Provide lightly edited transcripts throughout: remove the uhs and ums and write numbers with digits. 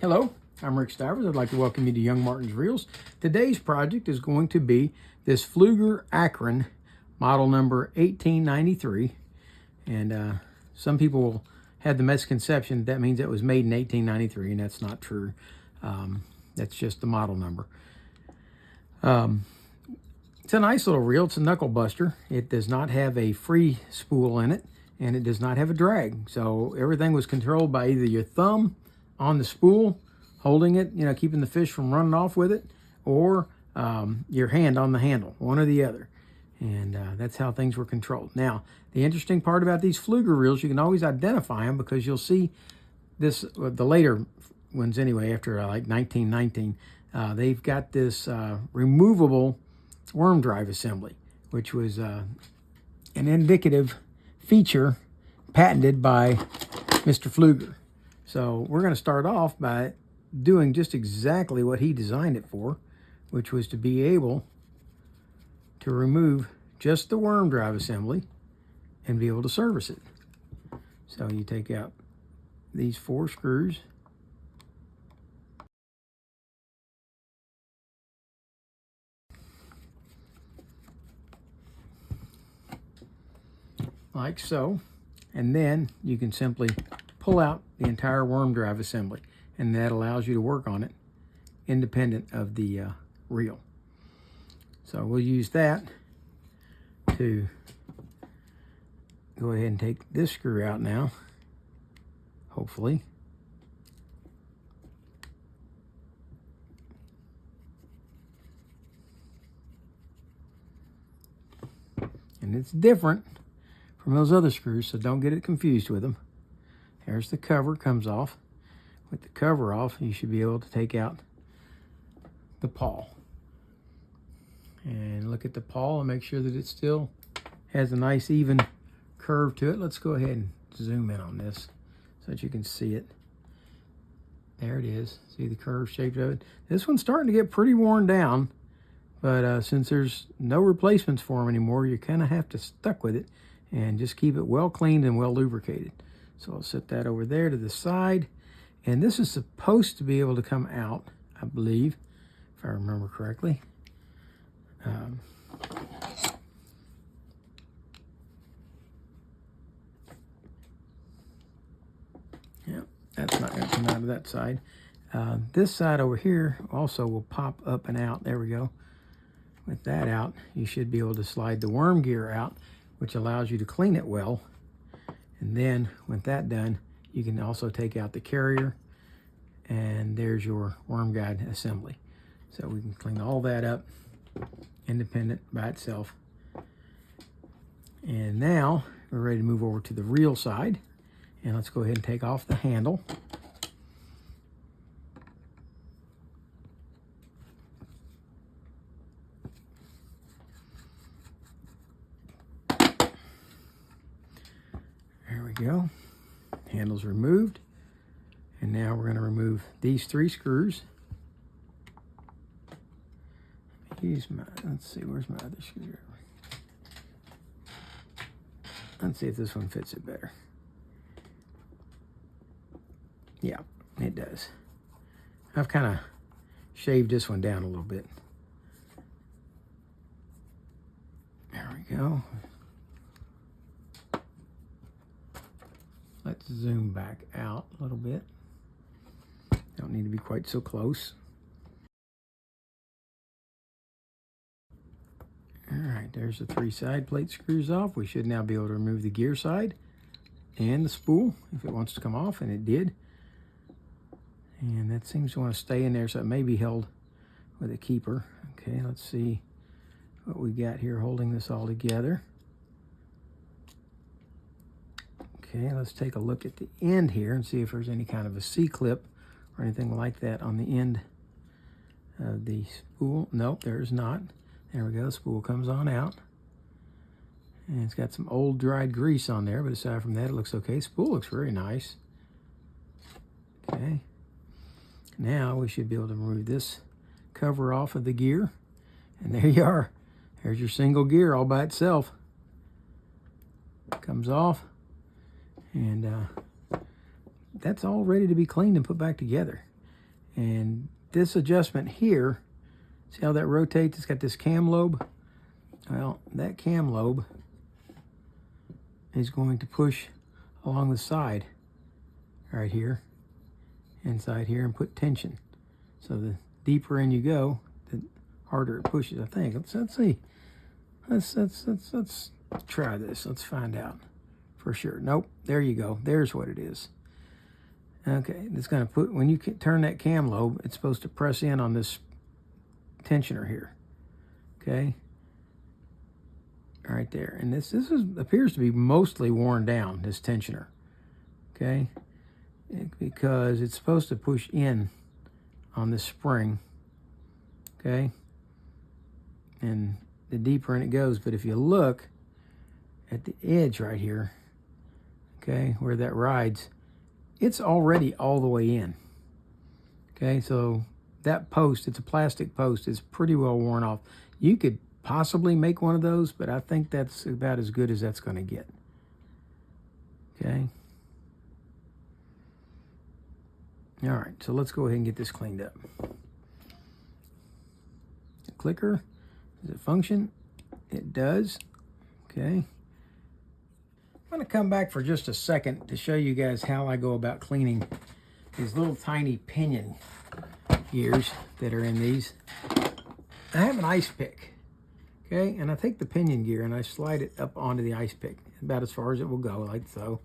Hello, I'm Rick Stivers. I'd like to welcome you to Young Martin's Reels. Today's project is going to be this Pflueger Akron model number 1893. And some people had the misconception that means it was made in 1893, and that's not true. That's just the model number. It's a nice little reel. It's a knuckle buster. It does not have a free spool in it, and it does not have a drag. So everything was controlled by either your thumb on the spool, holding it, keeping the fish from running off with it, or your hand on the handle, one or the other. And that's how things were controlled. Now, the interesting part about these Pflueger reels, you can always identify them because you'll see this, the later ones anyway, after like 1919, they've got this removable worm drive assembly, which was an indicative feature patented by Mr. Pflueger. So we're going to start off by doing just exactly what he designed it for, which was to be able to remove just the worm drive assembly and be able to service it. So you take out these 4 screws, like so, and then you can simply pull out the entire worm drive assembly, and that allows you to work on it independent of the reel. So we'll use that to go ahead and take this screw out now, hopefully. And it's different from those other screws, so don't get it confused with them. There's the cover, comes off. With the cover off, you should be able to take out the pawl. And look at the pawl and make sure that it still has a nice even curve to it. Let's go ahead and zoom in on this so that you can see it. There it is. See the curve shape of it? This one's starting to get pretty worn down, but since there's no replacements for them anymore, you kind of have to stick with it and just keep it well cleaned and well lubricated. So I'll set that over there to the side. And this is supposed to be able to come out, I believe, if I remember correctly. Yeah, that's not going to come out of that side. This side over here also will pop up and out. There we go. With that out, you should be able to slide the worm gear out, which allows you to clean it well. And then with that done, you can also take out the carrier, and there's your worm guide assembly. So we can clean all that up independent by itself. And now we're ready to move over to the reel side. And let's go ahead and take off the handle. There we go. Handle's removed. And now we're going to remove these 3 screws. Let's see, where's my other screwdriver? Let's see if this one fits it better. Yeah, it does. I've kind of shaved this one down a little bit. There we go. Let's zoom back out a little bit. Don't need to be quite so close. All right, there's the 3 side plate screws off. We should now be able to remove the gear side and the spool if it wants to come off, and it did. And that seems to want to stay in there, so it may be held with a keeper. Okay, let's see what we got here holding this all together. Okay, let's take a look at the end here and see if there's any kind of a C-clip or anything like that on the end of the spool. Nope, there's not. There we go, the spool comes on out. And it's got some old dried grease on there, but aside from that, it looks okay. Spool looks very nice. Okay. Now we should be able to remove this cover off of the gear. And there you are. There's your single gear all by itself. Comes off. And that's all ready to be cleaned and put back together. And this adjustment here, see how that rotates? It's got this cam lobe. Well, that cam lobe is going to push along the side right here, inside here, and put tension. So the deeper in you go, the harder it pushes, I think. Let's see. Let's try this. Let's find out for sure. Nope, there you go. There's what it is. Okay, it's going to put, when you turn that cam lobe, it's supposed to press in on this tensioner here. Okay, right there. And this appears to be mostly worn down, this tensioner. Okay, because it's supposed to push in on this spring. Okay, and the deeper in it goes. But if you look at the edge right here, okay, where that rides, it's already all the way in. Okay, so that post, it's a plastic post, is pretty well worn off. You could possibly make one of those, but I think that's about as good as that's going to get. Okay. All right, so let's go ahead and get this cleaned up. The clicker, does it function? It does. Okay. I'm going to come back for just a second to show you guys how I go about cleaning these little tiny pinion gears that are in these. I have an ice pick, okay, and I take the pinion gear and I slide it up onto the ice pick, about as far as it will go, like so.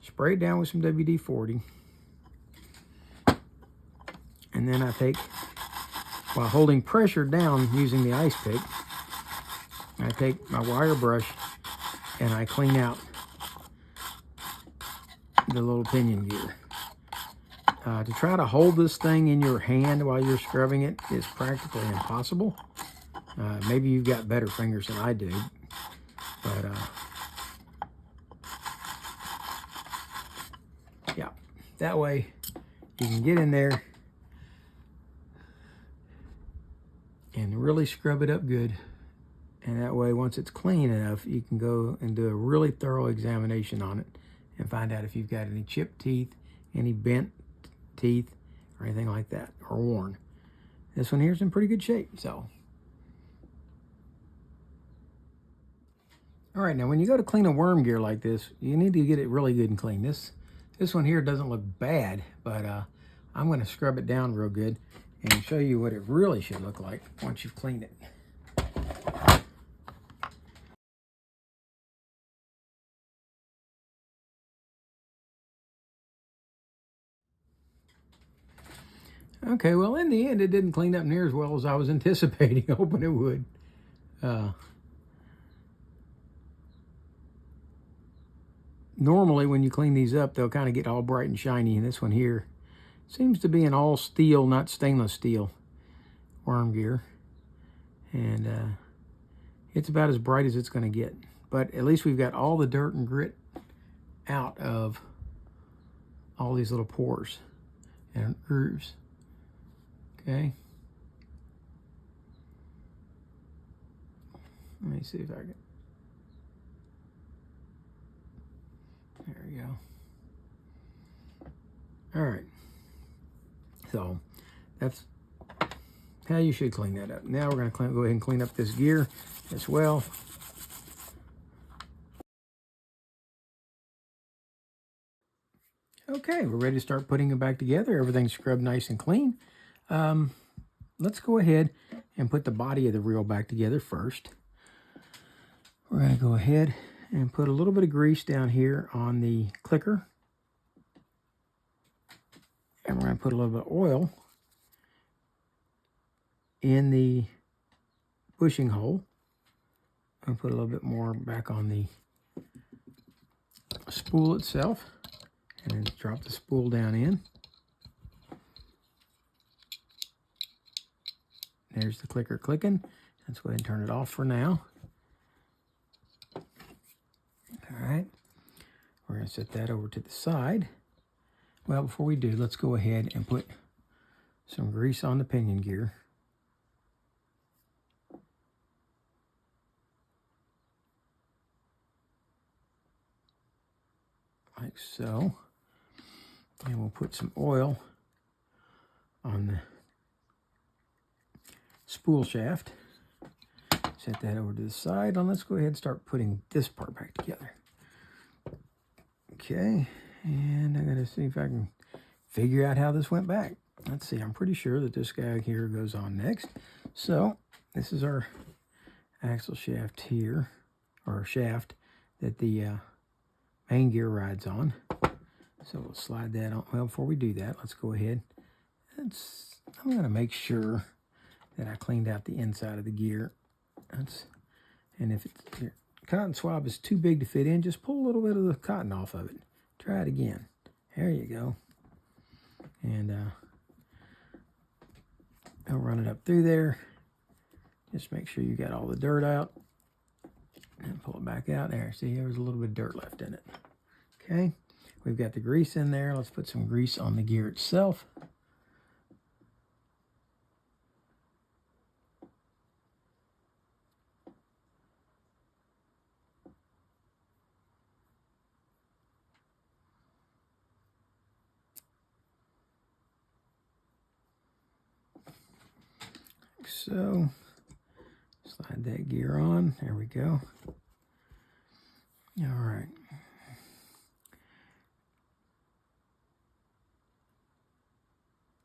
Spray it down with some WD-40, and then I take, while holding pressure down using the ice pick, I take my wire brush and I clean out the little pinion gear. To try to hold this thing in your hand while you're scrubbing it is practically impossible. Maybe you've got better fingers than I do, but yeah, that way you can get in there and really scrub it up good. And that way, once it's clean enough, you can go and do a really thorough examination on it and find out if you've got any chipped teeth, any bent teeth, or anything like that, or worn. This one here's in pretty good shape, so. All right, now when you go to clean a worm gear like this, you need to get it really good and clean. This one here doesn't look bad, but I'm going to scrub it down real good and show you what it really should look like once you've cleaned it. Okay, well, in the end, it didn't clean up near as well as I was anticipating, hoping it would. Normally, when you clean these up, they'll kind of get all bright and shiny, and this one here seems to be an all steel, not stainless steel worm gear. And it's about as bright as it's going to get. But at least we've got all the dirt and grit out of all these little pores and grooves. Okay. Let me see if I can. There we go. All right. So that's how you should clean that up. Now we're going to go ahead and clean up this gear as well. Okay, we're ready to start putting it back together. Everything's scrubbed nice and clean. Let's go ahead and put the body of the reel back together first. We're going to go ahead and put a little bit of grease down here on the clicker. And we're going to put a little bit of oil in the bushing hole. And put a little bit more back on the spool itself. And then drop the spool down in. There's the clicker clicking. Let's go ahead and turn it off for now. All right. We're going to set that over to the side. Well, before we do, let's go ahead and put some grease on the pinion gear. Like so. And we'll put some oil on the spool shaft. Set that over to the side. And let's go ahead and start putting this part back together. Okay, and I'm going to see if I can figure out how this went back. Let's see, I'm pretty sure that this guy here goes on next. So this is our axle shaft here, or shaft that the main gear rides on. So we'll slide that on. Well, before we do that, let's go ahead. I'm going to make sure that I cleaned out the inside of the gear. And if your cotton swab is too big to fit in, just pull a little bit of the cotton off of it. Try it again. There you go. And I'll run it up through there. Just make sure you got all the dirt out. And pull it back out. There, see, there was a little bit of dirt left in it. Okay, we've got the grease in there. Let's put some grease on the gear itself. So, slide that gear on. There we go. All right.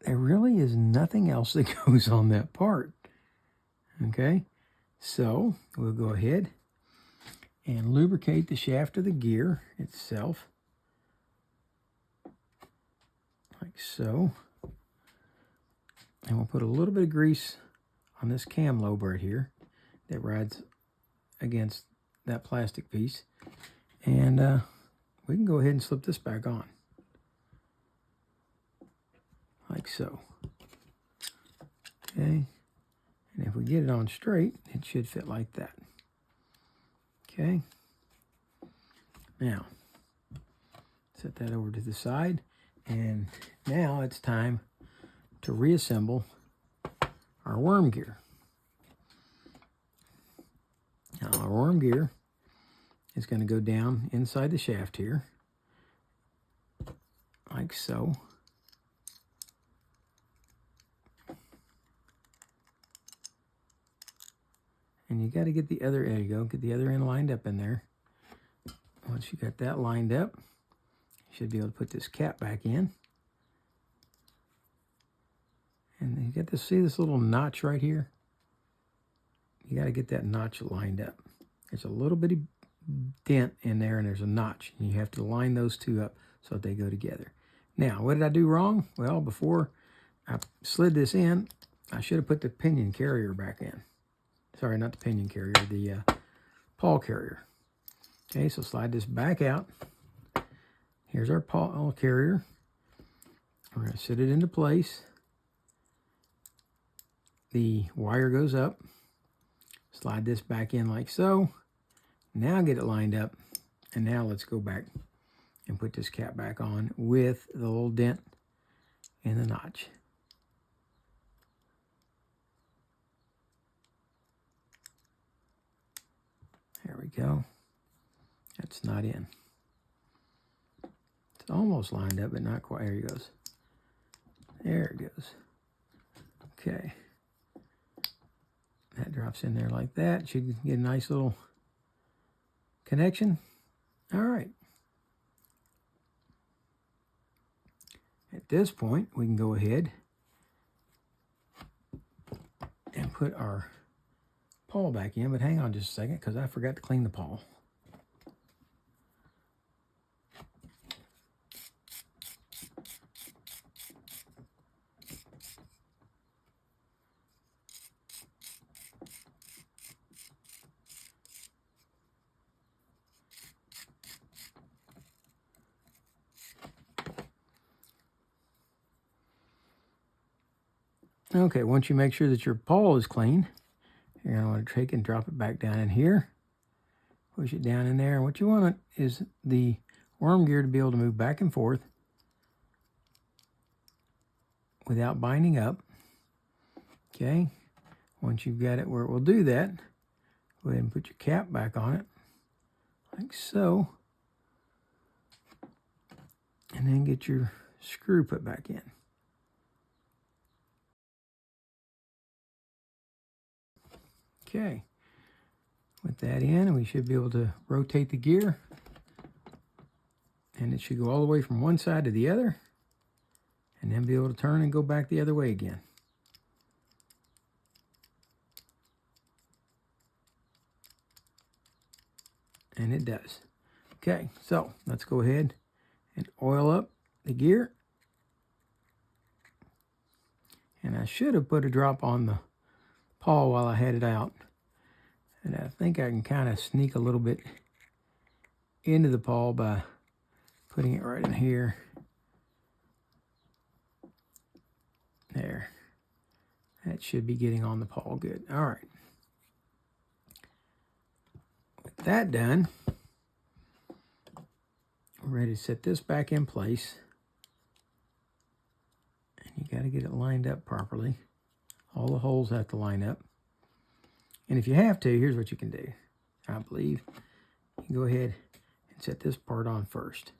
There really is nothing else that goes on that part. Okay, so we'll go ahead and lubricate the shaft of the gear itself, like so. And we'll put a little bit of grease on this cam lobe right here that rides against that plastic piece. And we can go ahead and slip this back on. Like so. Okay. And if we get it on straight, it should fit like that. Okay. Now, set that over to the side. And now it's time to reassemble our worm gear. Now our worm gear is going to go down inside the shaft here, like so. And you got to get the other, there you go, get the other end lined up in there. Once you got that lined up, you should be able to put this cap back in. And you get to see this little notch right here. You got to get that notch lined up. There's a little bitty dent in there and there's a notch. And you have to line those two up so that they go together. Now, what did I do wrong? Well, before I slid this in, I should have put the pinion carrier back in. Sorry, not the pinion carrier, the pawl carrier. Okay, so slide this back out. Here's our pawl carrier. We're going to sit it into place. The wire goes up. Slide this back in like so. Now get it lined up. And now let's go back and put this cap back on with the little dent in the notch. There we go. That's not in. It's almost lined up, but not quite. There it goes. There it goes. Okay. That drops in there like that. Should get a nice little connection. All right. At this point, we can go ahead and put our pawl back in, but hang on just a second because I forgot to clean the pawl. Okay, once you make sure that your pawl is clean, you're going to want to take and drop it back down in here. Push it down in there. And what you want is the worm gear to be able to move back and forth without binding up. Okay, once you've got it where it will do that, go ahead and put your cap back on it, like so. And then get your screw put back in. Okay. With that in, we should be able to rotate the gear. And it should go all the way from one side to the other. And then be able to turn and go back the other way again. And it does. Okay, so let's go ahead and oil up the gear. And I should have put a drop on the pawl while I had it out. And I think I can kind of sneak a little bit into the pawl by putting it right in here. There. That should be getting on the pawl good. All right. With that done, we're ready to set this back in place. And you got to get it lined up properly. All the holes have to line up. And if you have to, here's what you can do. I believe you can go ahead and set this part on first.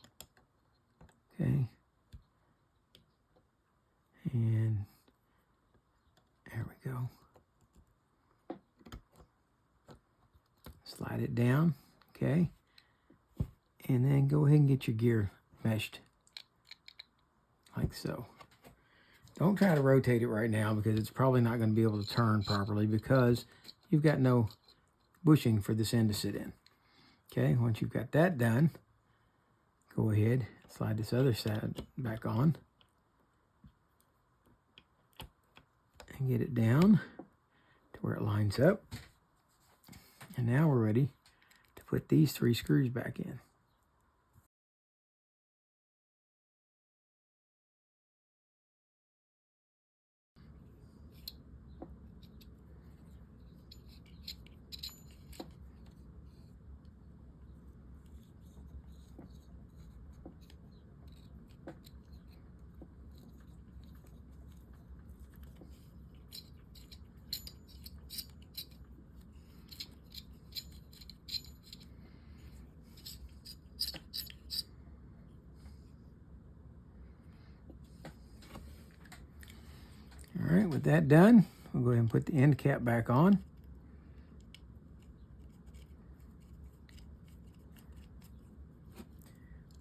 Okay. And there we go. Slide it down, okay? And then go ahead and get your gear meshed like so. Don't try to rotate it right now because it's probably not going to be able to turn properly because you've got no bushing for this end to sit in. Okay, once you've got that done, go ahead, slide this other side back on. And get it down to where it lines up. And now we're ready to put these 3 screws back in. All right, with that done, we'll go ahead and put the end cap back on.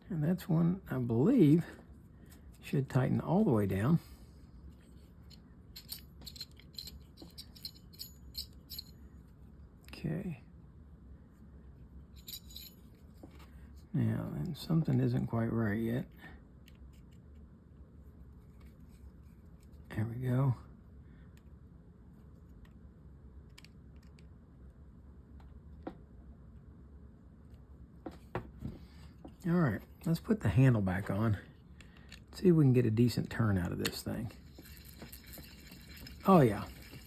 And that's one, I believe, should tighten all the way down. Okay. Now, and something isn't quite right yet. There we go. All right, let's put the handle back on. See if we can get a decent turn out of this thing. Oh yeah,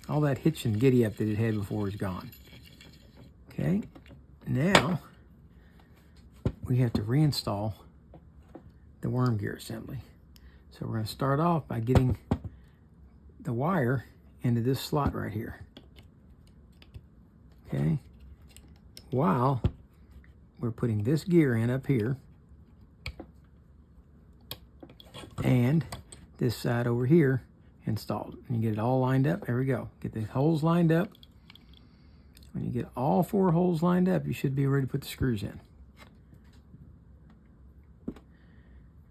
all that hitch and giddy up that it had before is gone. Okay, now we have to reinstall the worm gear assembly. So we're going to start off by getting the wire into this slot right here. Okay, while we're putting this gear in up here and this side over here installed. And you get it all lined up. There we go. Get the holes lined up. When you get all 4 holes lined up, you should be ready to put the screws in.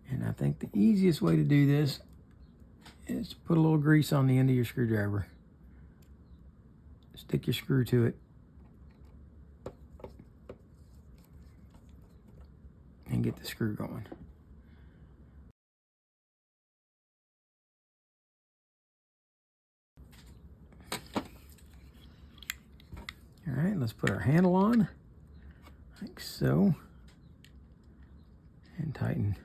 And I think the easiest way to do this is to put a little grease on the end of your screwdriver. Stick your screw to it. And get the screw going. All right, let's put our handle on, like so, and tighten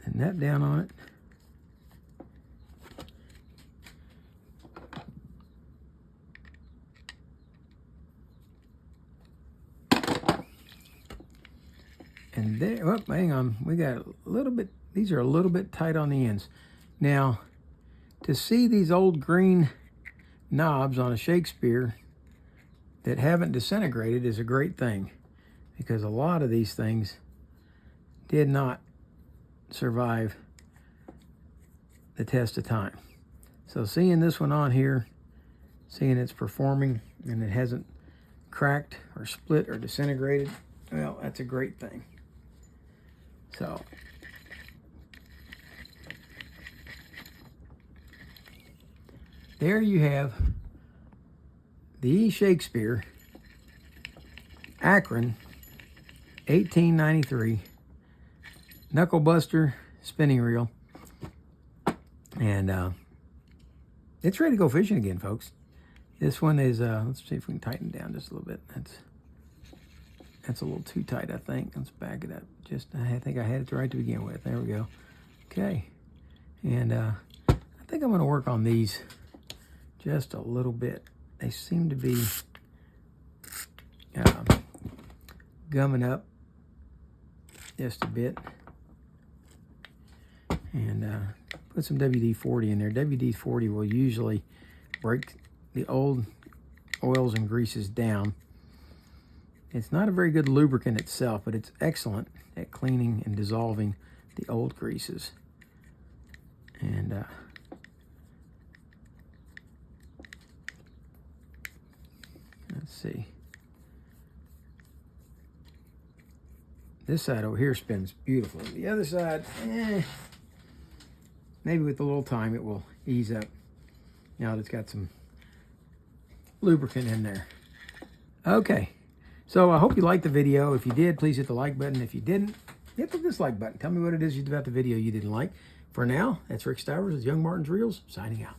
the nut down on it. And there, oh, hang on, we got a little bit, these are a little bit tight on the ends. Now, to see these old green knobs on a Shakespeare that haven't disintegrated is a great thing, because a lot of these things did not survive the test of time. So seeing this one on here seeing it's performing and it hasn't cracked or split or disintegrated, well, that's a great thing. So there you have the Shakespeare Akron 1893 knuckle buster spinning reel, and it's ready to go fishing again, folks. This one is let's see if we can tighten it down just a little bit. That's a little too tight, I think. Let's back it up. I think I had it right to begin with. There we go. Okay, and I think I'm going to work on these just a little bit. They seem to be gumming up just a bit. And put some WD-40 in there. WD-40 will usually break the old oils and greases down. It's not a very good lubricant itself, but it's excellent at cleaning and dissolving the old greases. And let's see. This side over here spins beautifully. The other side, maybe with a little time it will ease up. Now that it's got some lubricant in there. Okay, so I hope you liked the video. If you did, please hit the like button. If you didn't, hit the dislike button. Tell me what it is about the video you didn't like. For now, that's Rick Stivers with YoungMartin'sReels, signing out.